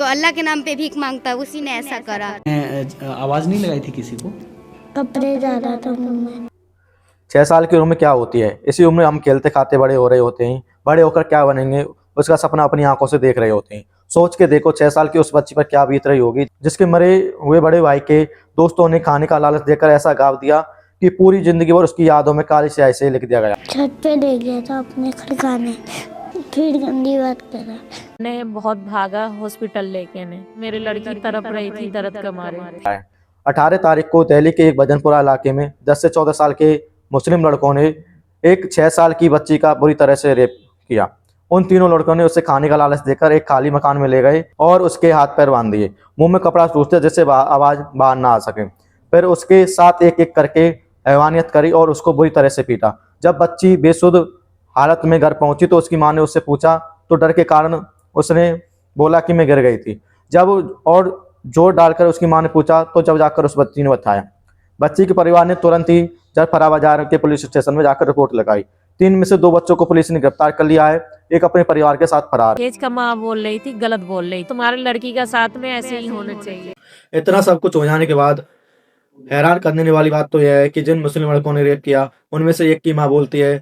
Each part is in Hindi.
तो अल्लाह के नाम पे भीख मांगता, उसी ने ऐसा करा। आवाज नहीं लगाई थी किसी को? कपड़े जा रहा था मुंह में। 6 साल की उम्र में क्या होती है, इसी उम्र में हम खेलते खाते बड़े हो रहे होते हैं। बड़े होकर क्या बनेंगे उसका सपना अपनी आंखों से देख रहे होते हैं। सोच के देखो 6 साल की उस बच्ची पर क्या बीत रही होगी, जिसके मरे हुए बड़े भाई के दोस्तों ने खाने का लालच देकर ऐसा गाव दिया कि पूरी जिंदगी भर उसकी यादों में काली स्याही से लिख दिया गया। छत पे ले गया था अपने खड़काने, फिर गंदी बात करा। ने बहुत भागा हॉस्पिटल लेके ने, मेरी लड़की तड़प रही थी दर्द के मारे। 18 तारीख को दिल्ली के एक भजनपुरा इलाके में 10 से 14 साल के मुस्लिम लड़कों ने एक 6 साल की बच्ची का बुरी तरह से रेप किया। उन तीनों लड़कों ने उसे खाने का लालच देकर एक खाली मकान में ले गए और उसके हाथ पैर बांध दिए, मुंह में कपड़ा ठूसते जिससे आवाज बाहर ना आ सके। फिर उसके साथ एक एक करके हैवानियत करी और उसको बुरी तरह से पीटा। जब बच्ची बेसुध हालत में घर पहुंची तो उसकी मां ने उससे पूछा तो डर के कारण उसने बोला कि मैं गिर गई थी। जब और जोर डालकर उसकी मां ने पूछा तो जब जाकर उस बच्ची ने बताया। बच्ची के परिवार ने तुरंत ही जरफरा बाजार के पुलिस स्टेशन में जाकर रिपोर्ट लगाई। 3 में से 2 बच्चों को पुलिस ने गिरफ्तार कर लिया है, एक अपने परिवार के साथ फरार। तेज का माँ बोल रही थी, गलत बोल रही, तुम्हारी लड़की का साथ में ऐसे ही होना चाहिए। इतना सब कुछ हो जाने के बाद हैरान करने वाली बात तो यह है कि जिन मुस्लिम लड़कों ने रेप किया उनमें से एक की मां बोलती है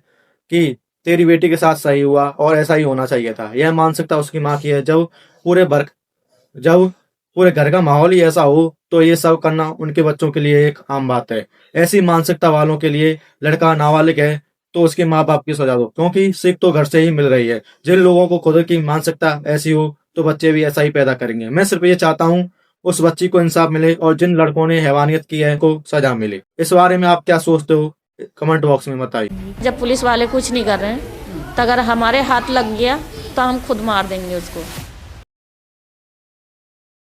कि तेरी बेटी के साथ सही हुआ और ऐसा ही होना चाहिए था। यह मानसिकता उसकी मां की है। जब पूरे घर का माहौल ही ऐसा हो तो ये सब करना उनके बच्चों के लिए एक आम बात है। ऐसी मानसिकता वालों के लिए लड़का नाबालिग है तो उसके माँ बाप की सजा दो, क्योंकि सीख तो घर से ही मिल रही है। जिन लोगों को खुद की मानसिकता ऐसी हो तो बच्चे भी ऐसा ही पैदा करेंगे। मैं सिर्फ ये चाहता हूँ उस बच्ची को इंसाफ मिले और जिन लड़कों ने हैवानियत की है को सजा मिले। इस बारे में आप क्या सोचते हो कमेंट बॉक्स में बताइए। जब पुलिस वाले कुछ नहीं कर रहे हैं तो अगर हमारे हाथ लग गया तो हम खुद मार देंगे उसको।